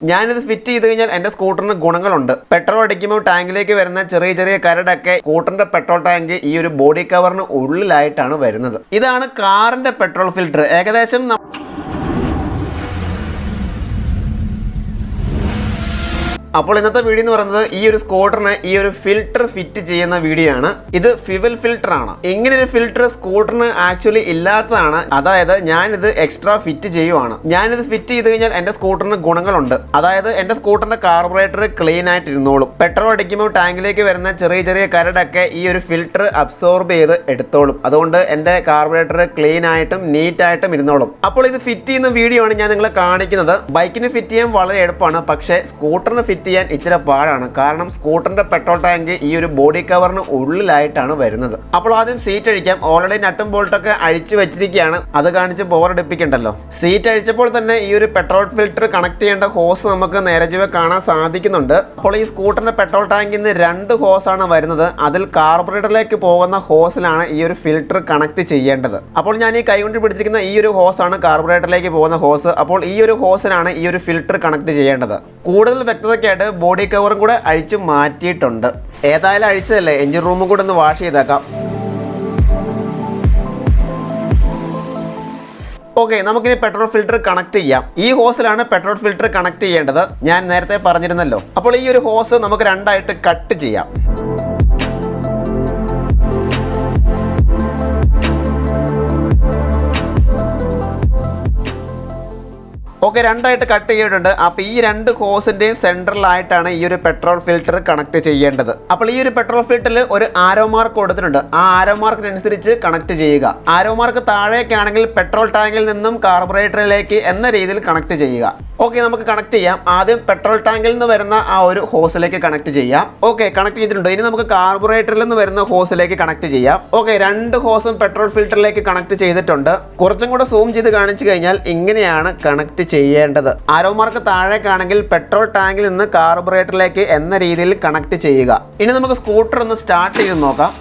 ഞാനിത് ഫിറ്റ് ചെയ്ത് കഴിഞ്ഞാൽ എൻ്റെ സ്കൂട്ടറിന് ഗുണങ്ങളുണ്ട്. പെട്രോൾ അടിക്കുമ്പോൾ ടാങ്കിലേക്ക് വരുന്ന ചെറിയ ചെറിയ കരടൊക്കെ സ്കൂട്ടറിന്റെ പെട്രോൾ ടാങ്ക് ഈ ഒരു ബോഡി കവറിന് ഉള്ളിലായിട്ടാണ് വരുന്നത്. ഇതാണ് കാറിന്റെ പെട്രോൾ ഫിൽറ്റർ. ഏകദേശം അപ്പോൾ ഇന്നത്തെ വീഡിയോ എന്ന് പറയുന്നത് ഈ ഒരു സ്കൂട്ടറിന് ഈ ഒരു ഫിൽറ്റർ ഫിറ്റ് ചെയ്യുന്ന വീഡിയോ ആണ്. ഇത് ഫ്യൂവൽ ഫിൽറ്റർ ആണ്. ഇങ്ങനെ ഒരു ഫിൽറ്റർ സ്കൂട്ടറിന് ആക്ച്വലി ഇല്ലാത്തതാണ്. അതായത് ഞാനിത് എക്സ്ട്രാ ഫിറ്റ് ചെയ്യുവാണ്. ഞാനിത് ഫിറ്റ് ചെയ്ത് കഴിഞ്ഞാൽ എൻ്റെ സ്കൂട്ടറിന് ഗുണങ്ങളുണ്ട്. അതായത് എൻ്റെ സ്കൂട്ടറിന്റെ കാർബറേറ്റർ ക്ലീൻ ആയിട്ട് ഇരുന്നോളും. പെട്രോൾ അടിക്കുമ്പോൾ ടാങ്കിലേക്ക് വരുന്ന ചെറിയ ചെറിയ കരടൊക്കെ ഈ ഒരു ഫിൽറ്റർ അബ്സോർബ് ചെയ്ത് എടുത്തോളും. അതുകൊണ്ട് എൻ്റെ കാർബറേറ്റർ ക്ലീൻ ആയിട്ടും നീറ്റ് ആയിട്ടും ഇരുന്നോളും. അപ്പോൾ ഇത് ഫിറ്റ് ചെയ്യുന്ന വീഡിയോ ആണ് ഞാൻ നിങ്ങളെ കാണിക്കുന്നത്. ബൈക്കിന് ഫിറ്റ് ചെയ്യാൻ വളരെ എളുപ്പമാണ്, പക്ഷേ സ്കൂട്ടറിന് ഫിറ്റ് ചെയ്യാൻ ഇച്ചിരി പാടാണ്. കാരണം സ്കൂട്ടറിന്റെ പെട്രോൾ ടാങ്ക് ഈ ഒരു ബോഡി കവറിന് ഉള്ളിലായിട്ടാണ് വരുന്നത്. അപ്പോൾ ആദ്യം സീറ്റ് അഴിക്കാം. ഓൾറെഡി നട്ടും ബോൾട്ടൊക്കെ അഴിച്ചു വെച്ചിരിക്കുകയാണ്, അത് കാണിച്ച് ബോറടിപ്പിക്കണ്ടല്ലോ. സീറ്റ് അഴിച്ചപ്പോൾ തന്നെ ഈ ഒരു പെട്രോൾ ഫിൽറ്റർ കണക്ട് ചെയ്യേണ്ട ഹോസ് നമുക്ക് നേരെ കാണാൻ സാധിക്കുന്നുണ്ട്. അപ്പോൾ ഈ സ്കൂട്ടറിന്റെ പെട്രോൾ ടാങ്കിൽ നിന്ന് 2 ഹോസാണ് വരുന്നത്. അതിൽ കാർബറേറ്ററിലേക്ക് പോകുന്ന ഹോസിലാണ് ഈ ഒരു ഫിൽറ്റർ കണക്ട് ചെയ്യേണ്ടത്. അപ്പോൾ ഞാൻ ഈ കൈകൊണ്ട് പിടിച്ചിരിക്കുന്ന ഈ ഒരു ഹോസാണ് കാർബറേറ്ററിലേക്ക് പോകുന്ന ഹോസ്. അപ്പോൾ ഈ ഒരു ഹോസിനാണ് ഈ ഒരു ഫിൽറ്റർ കണക്ട് ചെയ്യേണ്ടത്. കൂടുതൽ വ്യക്തതയ്ക്കായിട്ട് ബോഡി കവറും കൂടെ അഴിച്ചു മാറ്റിയിട്ടുണ്ട്. ഏതായാലും അഴിച്ചതല്ലേ, എഞ്ചിൻ റൂമും കൂടെ ഒന്ന് വാഷ് ചെയ്തേക്കാം. ഓക്കെ, നമുക്കിനി പെട്രോൾ ഫിൽറ്റർ കണക്ട് ചെയ്യാം. ഈ ഹോസിലാണ് പെട്രോൾ ഫിൽറ്റർ കണക്ട് ചെയ്യേണ്ടത്. ഞാൻ നേരത്തെ പറഞ്ഞിരുന്നല്ലോ. അപ്പോൾ ഈ ഒരു ഹോസ് നമുക്ക് 2ആയിട്ട് കട്ട് ചെയ്യാം. ഓക്കെ, 2ആയിട്ട് കട്ട് ചെയ്തിട്ടുണ്ട്. അപ്പോൾ ഈ 2 ഹോസിൻ്റെയും സെൻട്രലായിട്ടാണ് ഈ ഒരു പെട്രോൾ ഫിൽറ്റർ കണക്ട് ചെയ്യേണ്ടത്. അപ്പോൾ ഈ ഒരു പെട്രോൾ ഫിൽറ്ററിൽ ഒരു ആരോ മാർക്ക് കൊടുത്തിട്ടുണ്ട്. ആ ആരോ മാർക്കിനനുസരിച്ച് കണക്ട് ചെയ്യുക. ആരോ മാർക്ക് താഴേക്കാണെങ്കിൽ പെട്രോൾ ടാങ്കിൽ നിന്നും കാർബറേറ്ററിലേക്ക് എന്ന രീതിയിൽ കണക്ട് ചെയ്യുക. ഓക്കെ, നമുക്ക് കണക്ട് ചെയ്യാം. ആദ്യം പെട്രോൾ ടാങ്കിൽ നിന്ന് വരുന്ന ആ ഒരു ഹോസിലേക്ക് കണക്ട് ചെയ്യാം. ഓക്കെ, കണക്ട് ചെയ്തിട്ടുണ്ട്. ഇനി നമുക്ക് കാർബറേറ്ററിൽ നിന്ന് വരുന്ന ഹോസിലേക്ക് കണക്ട് ചെയ്യാം. ഓക്കെ, 2 ഹോസും പെട്രോൾ ഫിൽറ്ററിലേക്ക് കണക്ട് ചെയ്തിട്ടുണ്ട്. കുറച്ചും കൂടെ സൂം ചെയ്ത് കാണിച്ചു കഴിഞ്ഞാൽ ഇങ്ങനെയാണ് കണക്ട് ചെയ്യേണ്ടത്. ആരോ മാർക്ക് താഴേക്കാണെങ്കിൽ പെട്രോൾ ടാങ്കിൽ നിന്ന് കാർബറേറ്ററിലേക്ക് എന്ന രീതിയിൽ കണക്ട് ചെയ്യുക. ഇനി നമുക്ക് സ്കൂട്ടർ ഒന്ന് സ്റ്റാർട്ട് ചെയ്ത് നോക്കാം.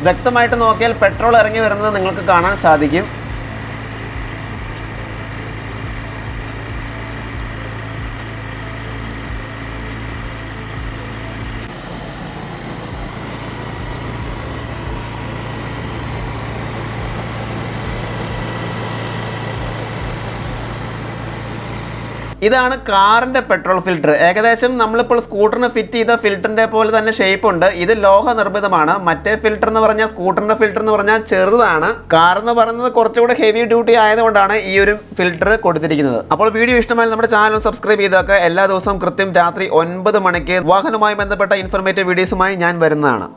വ്യക്തമായിട്ട് നോക്കിയാൽ പെട്രോൾ ഇറങ്ങി വരുന്നത് നിങ്ങൾക്ക് കാണാൻ സാധിക്കും. ഇതാണ് കാറിന്റെ പെട്രോൾ ഫിൽറ്റർ. ഏകദേശം നമ്മളിപ്പോൾ സ്കൂട്ടറിന് ഫിറ്റ് ചെയ്ത ഫിൽറ്ററിന്റെ പോലെ തന്നെ ഷേപ്പ് ഉണ്ട്. ഇത് ലോഹ നിർമ്മിതമാണ്. മറ്റേ ഫിൽറ്റർ എന്ന് പറഞ്ഞാൽ, സ്കൂട്ടറിന്റെ ഫിൽറ്റർ എന്ന് പറഞ്ഞാൽ ചെറുതാണ്. കാർ എന്ന് പറയുന്നത് കുറച്ചുകൂടെ ഹെവി ഡ്യൂട്ടി ആയതുകൊണ്ടാണ് ഈ ഒരു ഫിൽറ്റർ കൊടുത്തിരിക്കുന്നത്. അപ്പോൾ വീഡിയോ ഇഷ്ടമായി നമ്മുടെ ചാനൽ സബ്സ്ക്രൈബ് ചെയ്തൊക്കെ എല്ലാ ദിവസവും കൃത്യം രാത്രി 9 മണിക്ക് വാഹനവുമായി ബന്ധപ്പെട്ട ഇൻഫർമേറ്റീവ് വീഡിയോസുമായി ഞാൻ വരുന്നതാണ്.